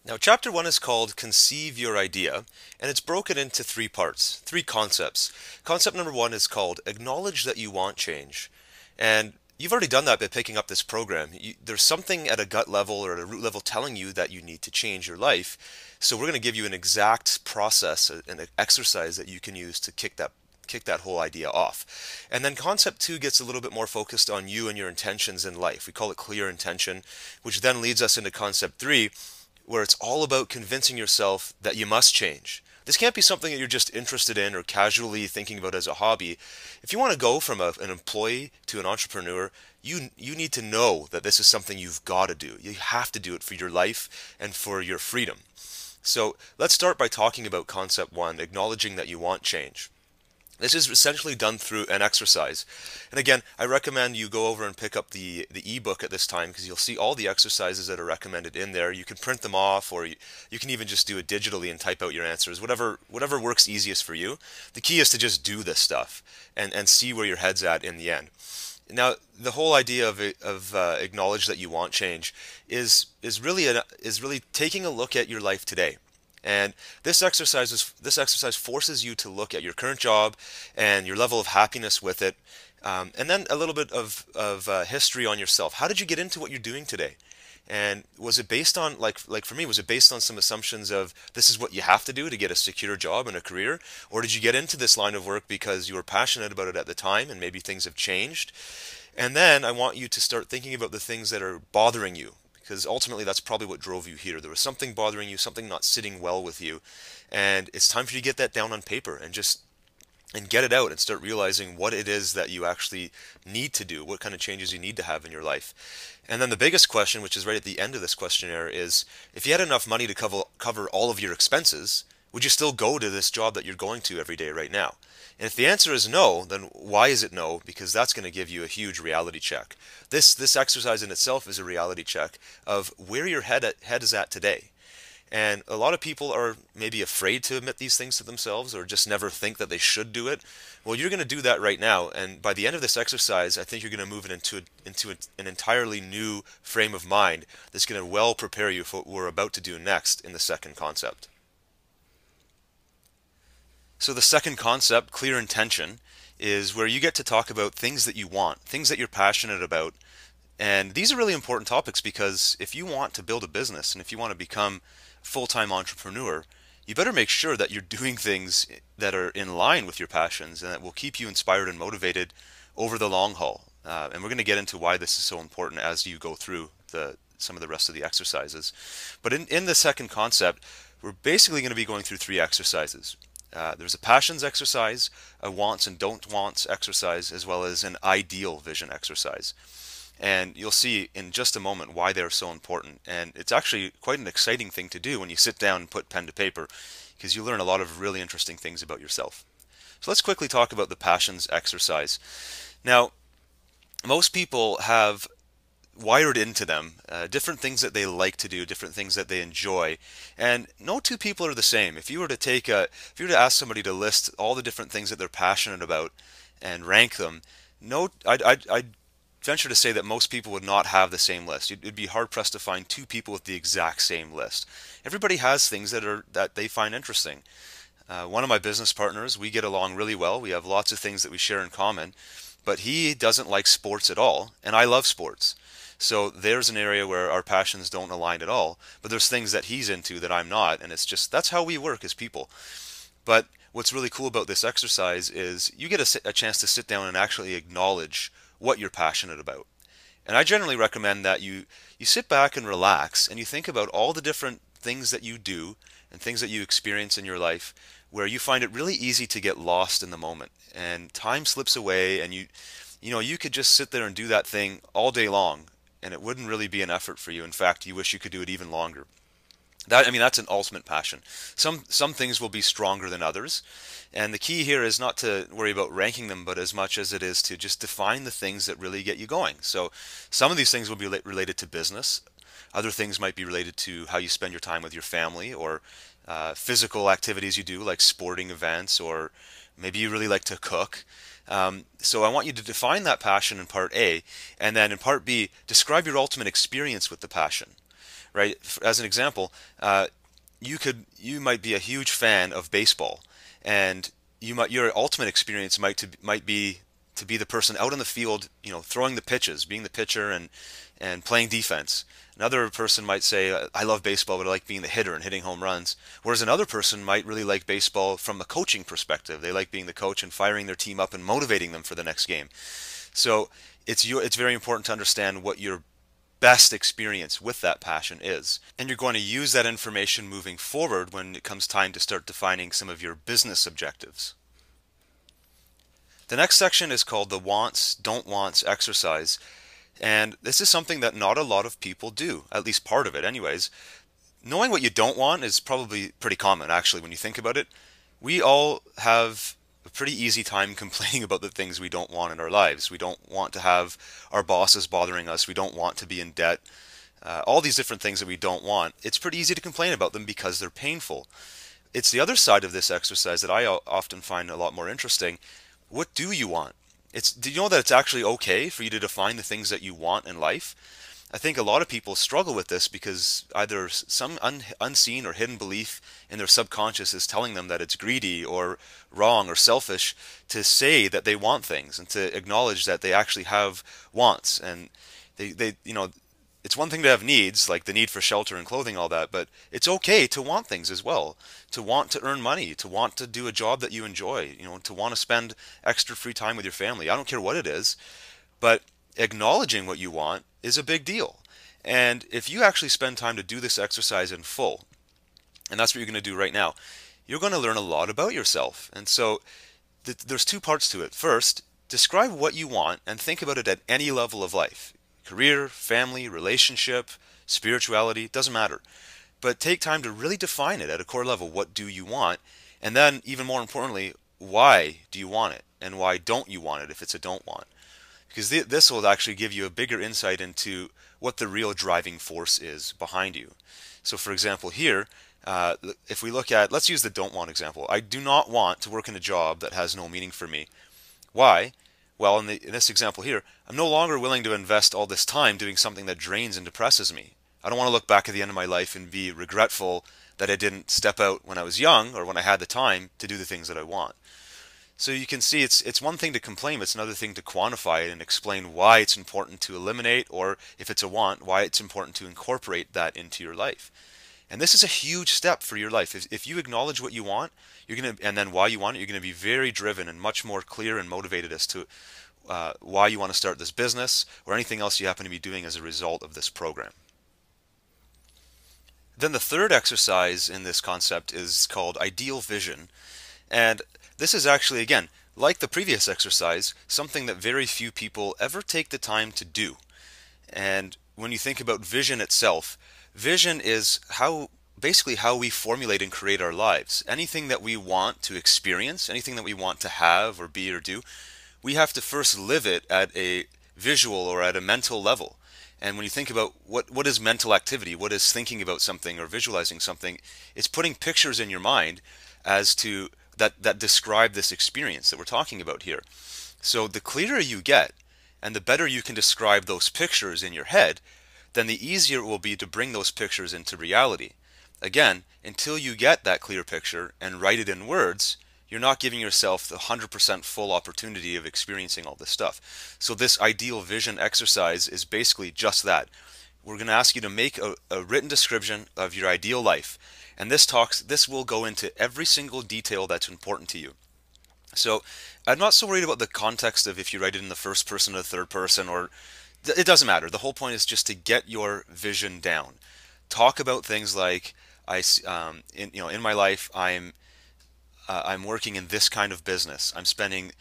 Now, chapter one is called Conceive Your Idea, and it's broken into three parts, three concepts. Concept number one is called Acknowledge that you want change. And you've already done that by picking up this program. There's something at a gut level or at a root level telling you that you need to change your life. So, we're going to give you an exact process, an exercise that you can use to kick that whole idea off. And then concept two gets a little bit more focused on you and your intentions in life. We call it clear intention, which then leads us into concept three, where it's all about convincing yourself that you must change. This can't be something that you're just interested in or casually thinking about as a hobby. If you want to go from an employee to an entrepreneur, you need to know that this is something you've got to do. You have to do it for your life and for your freedom. So let's start by talking about concept one, acknowledging that you want change. This is essentially done through an exercise. And again, I recommend you go over and pick up the ebook at this time because you'll see all the exercises that are recommended in there. You can print them off or you can even just do it digitally and type out your answers, whatever works easiest for you. The key is to just do this stuff and see where your head's at in the end. Now, the whole idea of acknowledge that you want change is really taking a look at your life today. And this exercise forces you to look at your current job and your level of happiness with it, and then a little bit of history on yourself. How did you get into what you're doing today? And was it based on like for me, was it based on some assumptions of this is what you have to do to get a secure job and a career, or did you get into this line of work because you were passionate about it at the time and maybe things have changed? And then I want you to start thinking about the things that are bothering you, because ultimately that's probably what drove you here. There was something bothering you, something not sitting well with you, and it's time for you to get that down on paper and get it out and start realizing what it is that you actually need to do, what kind of changes you need to have in your life. And then the biggest question, which is right at the end of this questionnaire, is if you had enough money to cover all of your expenses, would you still go to this job that you're going to every day right now? And if the answer is no, then why is it no? Because that's going to give you a huge reality check. This exercise in itself is a reality check of where your head is at today. And a lot of people are maybe afraid to admit these things to themselves or just never think that they should do it. Well, you're going to do that right now. And by the end of this exercise, I think you're going to move it into an entirely new frame of mind that's going to well prepare you for what we're about to do next in the second concept. So the second concept, clear intention, is where you get to talk about things that you want, things that you're passionate about. And these are really important topics because if you want to build a business and if you want to become a full-time entrepreneur, you better make sure that you're doing things that are in line with your passions and that will keep you inspired and motivated over the long haul. And we're going to get into why this is so important as you go through some of the rest of the exercises. But in the second concept, we're basically going to be going through three exercises. There's a passions exercise, a wants and don't wants exercise, as well as an ideal vision exercise. And you'll see in just a moment why they're so important. And it's actually quite an exciting thing to do when you sit down and put pen to paper, because you learn a lot of really interesting things about yourself. So let's quickly talk about the passions exercise. Now, most people have wired into them different things that they like to do, different things that they enjoy, and no two people are the same. If you were to ask somebody to list all the different things that they're passionate about and rank them, no, I'd venture to say that most people would not have the same list. It'd be hard pressed to find two people with the exact same list. Everybody has things that they find interesting. One of my business partners, we get along really well. We have lots of things that we share in common, but he doesn't like sports at all, and I love sports. So there's an area where our passions don't align at all, but there's things that he's into that I'm not, and it's just that's how we work as people. But what's really cool about this exercise is you get a chance to sit down and actually acknowledge what you're passionate about. And I generally recommend that you sit back and relax and you think about all the different things that you do and things that you experience in your life where you find it really easy to get lost in the moment and time slips away and you could just sit there and do that thing all day long and it wouldn't really be an effort for you. In fact, you wish you could do it even longer. That's an ultimate passion. Some things will be stronger than others, and the key here is not to worry about ranking them, but as much as it is to just define the things that really get you going. So some of these things will be related to business. Other things might be related to how you spend your time with your family or physical activities you do, like sporting events, or maybe you really like to cook. So I want you to define that passion in part A, and then in part B, describe your ultimate experience with the passion. right? As an example, you might be a huge fan of baseball, and your ultimate experience might be to be the person out on the field, throwing the pitches, being the pitcher, and playing defense. Another person might say, I love baseball, but I like being the hitter and hitting home runs. Whereas another person might really like baseball from a coaching perspective. They like being the coach and firing their team up and motivating them for the next game. So it's very important to understand what your best experience with that passion is. And you're going to use that information moving forward when it comes time to start defining some of your business objectives. The next section is called the wants, don't wants exercise. And this is something that not a lot of people do, at least part of it anyways. Knowing what you don't want is probably pretty common, actually, when you think about it. We all have a pretty easy time complaining about the things we don't want in our lives. We don't want to have our bosses bothering us. We don't want to be in debt. All these different things that we don't want. It's pretty easy to complain about them because they're painful. It's the other side of this exercise that I often find a lot more interesting. What do you want? Do you know that it's actually okay for you to define the things that you want in life? I think a lot of people struggle with this because either some unseen or hidden belief in their subconscious is telling them that it's greedy or wrong or selfish to say that they want things and to acknowledge that they actually have wants. And it's one thing to have needs, like the need for shelter and clothing, all that, but it's okay to want things as well. To want to earn money, to want to do a job that you enjoy, to want to spend extra free time with your family. I don't care what it is, but acknowledging what you want is a big deal. And if you actually spend time to do this exercise in full, and that's what you're going to do right now, you're going to learn a lot about yourself. And so there's two parts to it. First, describe what you want and think about it at any level of life. Career, family, relationship, spirituality, doesn't matter. But take time to really define it at a core level. What do you want? And then, even more importantly, why do you want it? And why don't you want it if it's a don't want? Because this will actually give you a bigger insight into what the real driving force is behind you. So for example here, if we look at, let's use the don't want example. I do not want to work in a job that has no meaning for me. Why? Well, in this example here, I'm no longer willing to invest all this time doing something that drains and depresses me. I don't want to look back at the end of my life and be regretful that I didn't step out when I was young or when I had the time to do the things that I want. So you can see it's one thing to complain, it's another thing to quantify it and explain why it's important to eliminate, or if it's a want, why it's important to incorporate that into your life. And this is a huge step for your life. If you acknowledge what you want, and then why you want it, you're going to be very driven and much more clear and motivated as to why you want to start this business or anything else you happen to be doing as a result of this program. Then the third exercise in this concept is called ideal vision. And this is actually, again, like the previous exercise, something that very few people ever take the time to do. And when you think about vision itself, vision is basically how we formulate and create our lives. Anything that we want to experience, anything that we want to have or be or do, we have to first live it at a visual or at a mental level. And when you think about what is mental activity, what is thinking about something or visualizing something, it's putting pictures in your mind as to that describe this experience that we're talking about here. So the clearer you get and the better you can describe those pictures in your head, then the easier it will be to bring those pictures into reality. Again, until you get that clear picture and write it in words, you're not giving yourself the 100% full opportunity of experiencing all this stuff. So this ideal vision exercise is basically just that. We're going to ask you to make a written description of your ideal life. And this will go into every single detail that's important to you. So I'm not so worried about the context of if you write it in the first person or the third person, or it doesn't matter. The whole point is just to get your vision down. Talk about things like in my life I'm working in this kind of business. I'm spending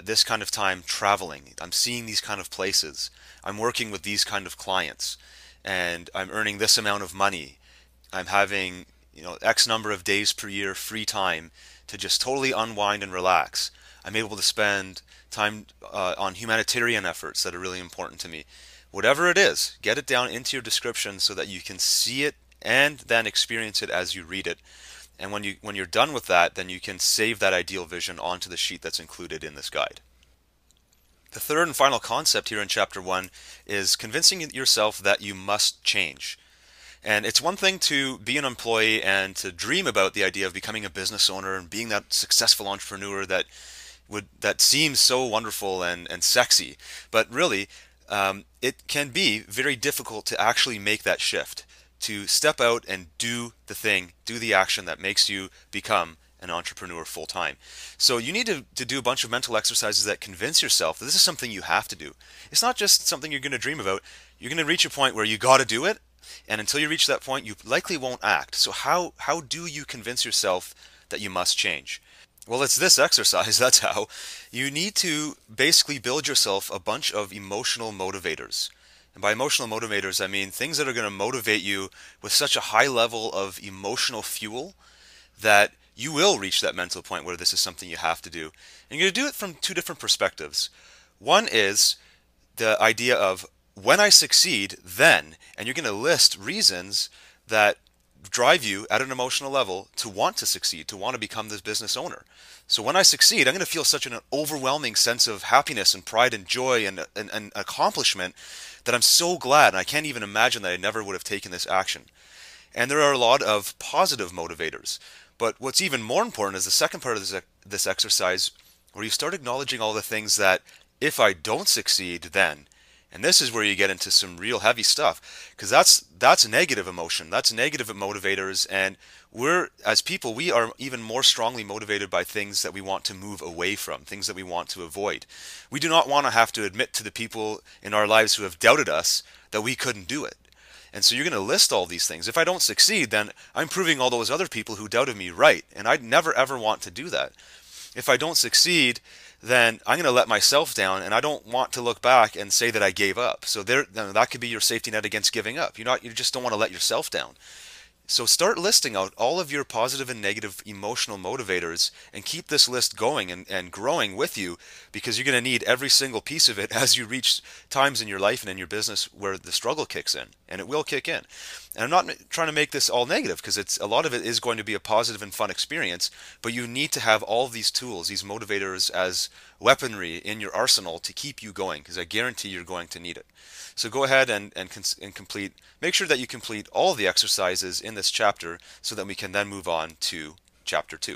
this kind of time traveling. I'm seeing these kind of places. I'm working with these kind of clients, and I'm earning this amount of money. I'm having X number of days per year free time to just totally unwind and relax. I'm able to spend time on humanitarian efforts that are really important to me. Whatever it is, get it down into your description so that you can see it and then experience it as you read it. And when you're done with that, then you can save that ideal vision onto the sheet that's included in this guide. The third and final concept here in Chapter 1 is convincing yourself that you must change. And it's one thing to be an employee and to dream about the idea of becoming a business owner and being that successful entrepreneur that seems so wonderful and sexy. But really, it can be very difficult to actually make that shift, to step out and do the thing, do the action that makes you become an entrepreneur full time. So you need to do a bunch of mental exercises that convince yourself that this is something you have to do. It's not just something you're going to dream about. You're going to reach a point where you got to do it, and until you reach that point, you likely won't act. So how do you convince yourself that you must change? Well, it's this exercise. That's how. You need to basically build yourself a bunch of emotional motivators. And by emotional motivators, I mean things that are going to motivate you with such a high level of emotional fuel that you will reach that mental point where this is something you have to do. And you're going to do it from two different perspectives. One is the idea of when I succeed, then, and you're going to list reasons that drive you at an emotional level to want to succeed, to want to become this business owner. So when I succeed, I'm going to feel such an overwhelming sense of happiness and pride and joy and accomplishment that I'm so glad, and I can't even imagine that I never would have taken this action. And there are a lot of positive motivators. But what's even more important is the second part of this exercise, where you start acknowledging all the things that if I don't succeed, then. And this is where you get into some real heavy stuff, because that's negative emotion. That's negative motivators, and as people, we are even more strongly motivated by things that we want to move away from, things that we want to avoid. We do not want to have to admit to the people in our lives who have doubted us that we couldn't do it. And so you're going to list all these things. If I don't succeed, then I'm proving all those other people who doubted me right, and I'd never ever want to do that. If I don't succeed, then I'm going to let myself down, and I don't want to look back and say that I gave up. So that could be your safety net against giving up. You just don't want to let yourself down. So start listing out all of your positive and negative emotional motivators and keep this list going and growing with you, because you're going to need every single piece of it as you reach times in your life and in your business where the struggle kicks in, and it will kick in. And I'm not trying to make this all negative, because a lot of it is going to be a positive and fun experience, but you need to have all of these tools, these motivators, as weaponry in your arsenal to keep you going, because I guarantee you're going to need it. So go ahead and make sure that you complete all the exercises in this chapter so that we can then move on to chapter 2.